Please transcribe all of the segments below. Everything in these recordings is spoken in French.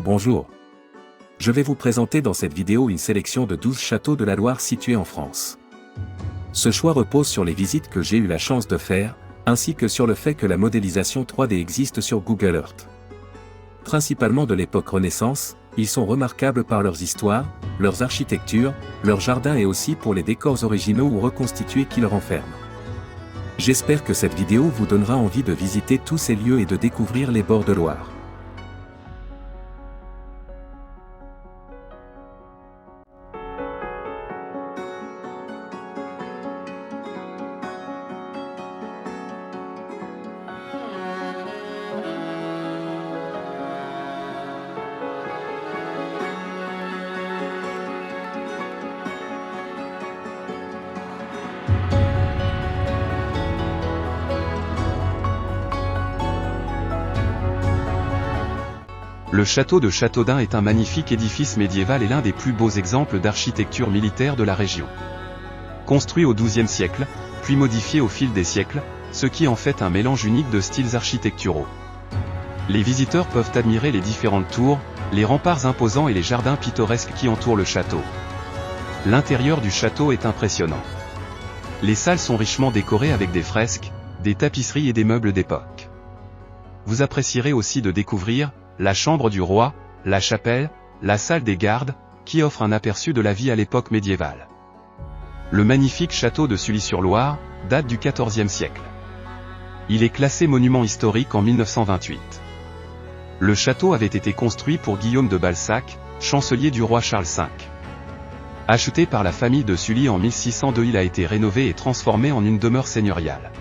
Bonjour. Je vais vous présenter dans cette vidéo une sélection de 12 châteaux de la Loire situés en France. Ce choix repose sur les visites que j'ai eu la chance de faire, ainsi que sur le fait que la modélisation 3D existe sur Google Earth. Principalement de l'époque Renaissance, ils sont remarquables par leurs histoires, leurs architectures, leurs jardins et aussi pour les décors originaux ou reconstitués qu'ils renferment. J'espère que cette vidéo vous donnera envie de visiter tous ces lieux et de découvrir les bords de Loire. Le château de Châteaudun est un magnifique édifice médiéval et l'un des plus beaux exemples d'architecture militaire de la région. Construit au XIIe siècle, puis modifié au fil des siècles, ce qui en fait un mélange unique de styles architecturaux. Les visiteurs peuvent admirer les différentes tours, les remparts imposants et les jardins pittoresques qui entourent le château. L'intérieur du château est impressionnant. Les salles sont richement décorées avec des fresques, des tapisseries et des meubles d'époque. Vous apprécierez aussi de découvrir la chambre du roi, la chapelle, la salle des gardes, qui offre un aperçu de la vie à l'époque médiévale. Le magnifique château de Sully-sur-Loire date du XIVe siècle. Il est classé monument historique en 1928. Le château avait été construit pour Guillaume de Balsac, chancelier du roi Charles V. Acheté par la famille de Sully en 1602, il a été rénové et transformé en une demeure seigneuriale.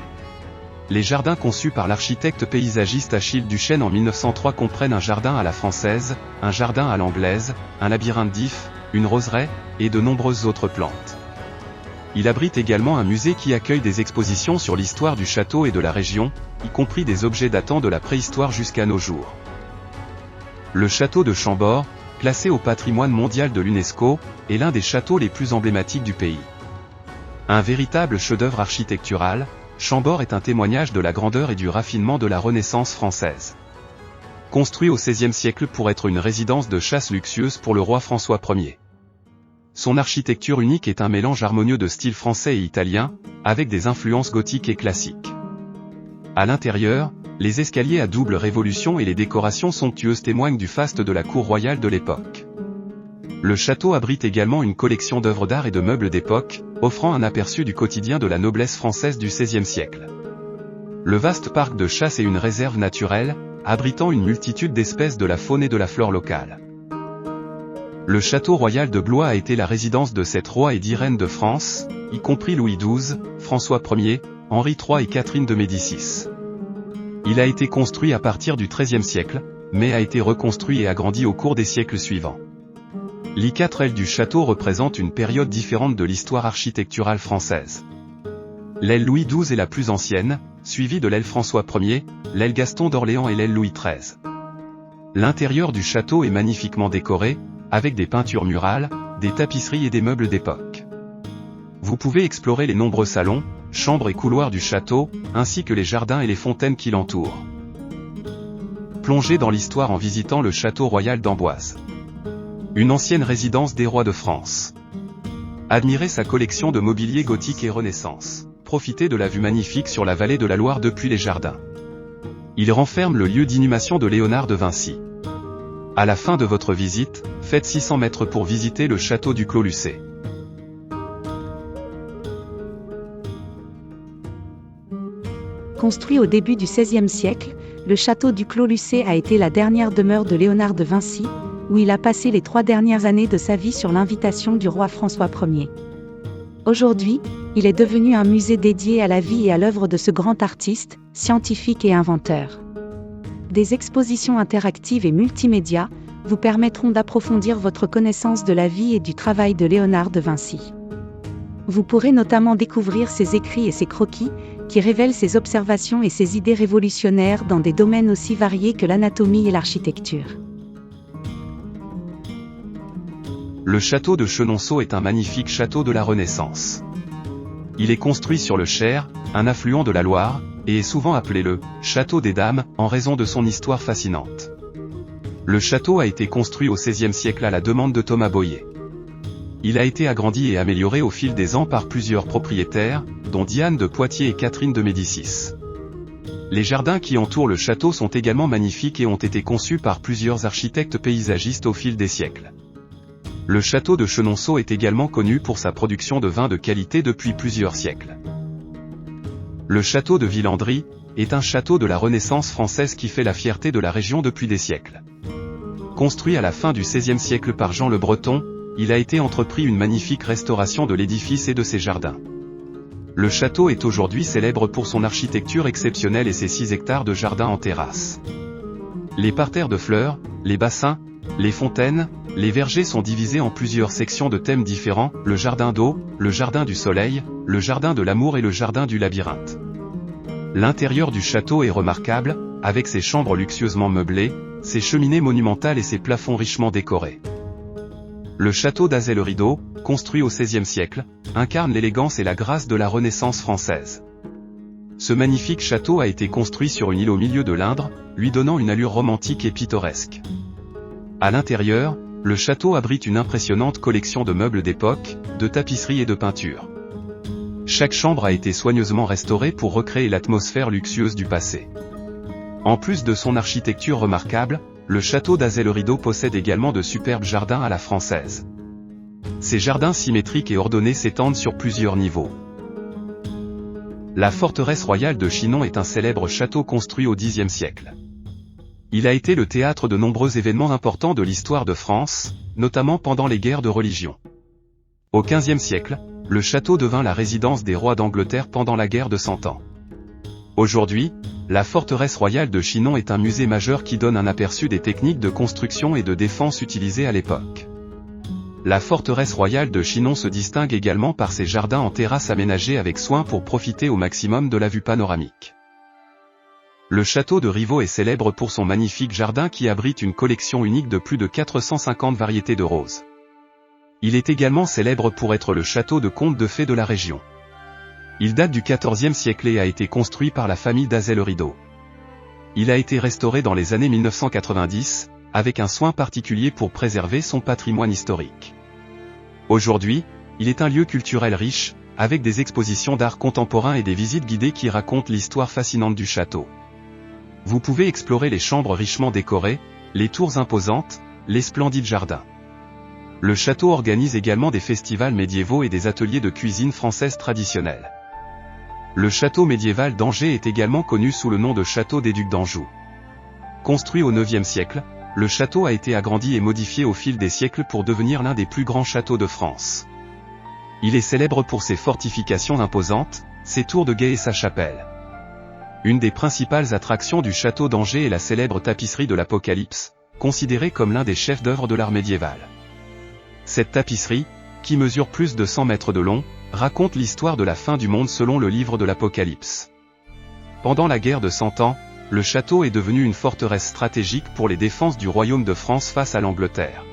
Les jardins conçus par l'architecte paysagiste Achille Duchesne en 1903 comprennent un jardin à la française, un jardin à l'anglaise, un labyrinthe d'ifs, une roseraie, et de nombreuses autres plantes. Il abrite également un musée qui accueille des expositions sur l'histoire du château et de la région, y compris des objets datant de la préhistoire jusqu'à nos jours. Le château de Chambord, classé au patrimoine mondial de l'UNESCO, est l'un des châteaux les plus emblématiques du pays. Un véritable chef-d'œuvre architectural, Chambord est un témoignage de la grandeur et du raffinement de la Renaissance française. Construit au XVIe siècle pour être une résidence de chasse luxueuse pour le roi François Ier. Son architecture unique est un mélange harmonieux de styles français et italien, avec des influences gothiques et classiques. À l'intérieur, les escaliers à double révolution et les décorations somptueuses témoignent du faste de la cour royale de l'époque. Le château abrite également une collection d'œuvres d'art et de meubles d'époque, offrant un aperçu du quotidien de la noblesse française du XVIe siècle. Le vaste parc de chasse est une réserve naturelle, abritant une multitude d'espèces de la faune et de la flore locale. Le château royal de Blois a été la résidence de 7 rois et 10 reines de France, y compris Louis XII, François Ier, Henri III et Catherine de Médicis. Il a été construit à partir du XIIIe siècle, mais a été reconstruit et agrandi au cours des siècles suivants. Les 4 ailes du château représentent une période différente de l'histoire architecturale française. L'aile Louis XII est la plus ancienne, suivie de l'aile François Ier, l'aile Gaston d'Orléans et l'aile Louis XIII. L'intérieur du château est magnifiquement décoré, avec des peintures murales, des tapisseries et des meubles d'époque. Vous pouvez explorer les nombreux salons, chambres et couloirs du château, ainsi que les jardins et les fontaines qui l'entourent. Plongez dans l'histoire en visitant le château royal d'Amboise. Une ancienne résidence des rois de France. Admirez sa collection de mobilier gothique et Renaissance. Profitez de la vue magnifique sur la vallée de la Loire depuis les jardins. Il renferme le lieu d'inhumation de Léonard de Vinci. À la fin de votre visite, faites 600 mètres pour visiter le château du Clos Lucé. Construit au début du XVIe siècle, le château du Clos Lucé a été la dernière demeure de Léonard de Vinci, où il a passé les 3 dernières années de sa vie sur l'invitation du roi François Ier. Aujourd'hui, il est devenu un musée dédié à la vie et à l'œuvre de ce grand artiste, scientifique et inventeur. Des expositions interactives et multimédia vous permettront d'approfondir votre connaissance de la vie et du travail de Léonard de Vinci. Vous pourrez notamment découvrir ses écrits et ses croquis, qui révèlent ses observations et ses idées révolutionnaires dans des domaines aussi variés que l'anatomie et l'architecture. Le château de Chenonceau est un magnifique château de la Renaissance. Il est construit sur le Cher, un affluent de la Loire, et est souvent appelé le « Château des Dames » en raison de son histoire fascinante. Le château a été construit au XVIe siècle à la demande de Thomas Bohier. Il a été agrandi et amélioré au fil des ans par plusieurs propriétaires, dont Diane de Poitiers et Catherine de Médicis. Les jardins qui entourent le château sont également magnifiques et ont été conçus par plusieurs architectes paysagistes au fil des siècles. Le château de Chenonceau est également connu pour sa production de vins de qualité depuis plusieurs siècles. Le château de Villandry est un château de la Renaissance française qui fait la fierté de la région depuis des siècles. Construit à la fin du XVIe siècle par Jean le Breton, il a été entrepris une magnifique restauration de l'édifice et de ses jardins. Le château est aujourd'hui célèbre pour son architecture exceptionnelle et ses 6 hectares de jardins en terrasse. Les parterres de fleurs, les bassins, les fontaines, les vergers sont divisés en plusieurs sections de thèmes différents, le jardin d'eau, le jardin du soleil, le jardin de l'amour et le jardin du labyrinthe. L'intérieur du château est remarquable, avec ses chambres luxueusement meublées, ses cheminées monumentales et ses plafonds richement décorés. Le château d'Azay-le-Rideau, construit au XVIe siècle, incarne l'élégance et la grâce de la Renaissance française. Ce magnifique château a été construit sur une île au milieu de l'Indre, lui donnant une allure romantique et pittoresque. À l'intérieur, le château abrite une impressionnante collection de meubles d'époque, de tapisseries et de peintures. Chaque chambre a été soigneusement restaurée pour recréer l'atmosphère luxueuse du passé. En plus de son architecture remarquable, le château d'Azay-le-Rideau possède également de superbes jardins à la française. Ces jardins symétriques et ordonnés s'étendent sur plusieurs niveaux. La forteresse royale de Chinon est un célèbre château construit au Xe siècle. Il a été le théâtre de nombreux événements importants de l'histoire de France, notamment pendant les guerres de religion. Au XVe siècle, le château devint la résidence des rois d'Angleterre pendant la guerre de Cent Ans. Aujourd'hui, la forteresse royale de Chinon est un musée majeur qui donne un aperçu des techniques de construction et de défense utilisées à l'époque. La forteresse royale de Chinon se distingue également par ses jardins en terrasse aménagés avec soin pour profiter au maximum de la vue panoramique. Le château de Rivaux est célèbre pour son magnifique jardin qui abrite une collection unique de plus de 450 variétés de roses. Il est également célèbre pour être le château de contes de fées de la région. Il date du XIVe siècle et a été construit par la famille d'Azay-le-Rideau. Il a été restauré dans les années 1990, avec un soin particulier pour préserver son patrimoine historique. Aujourd'hui, il est un lieu culturel riche, avec des expositions d'art contemporain et des visites guidées qui racontent l'histoire fascinante du château. Vous pouvez explorer les chambres richement décorées, les tours imposantes, les splendides jardins. Le château organise également des festivals médiévaux et des ateliers de cuisine française traditionnelle. Le château médiéval d'Angers est également connu sous le nom de château des Ducs d'Anjou. Construit au IXe siècle, le château a été agrandi et modifié au fil des siècles pour devenir l'un des plus grands châteaux de France. Il est célèbre pour ses fortifications imposantes, ses tours de guet et sa chapelle. Une des principales attractions du château d'Angers est la célèbre tapisserie de l'Apocalypse, considérée comme l'un des chefs-d'œuvre de l'art médiéval. Cette tapisserie, qui mesure plus de 100 mètres de long, raconte l'histoire de la fin du monde selon le livre de l'Apocalypse. Pendant la guerre de Cent Ans, le château est devenu une forteresse stratégique pour les défenses du royaume de France face à l'Angleterre.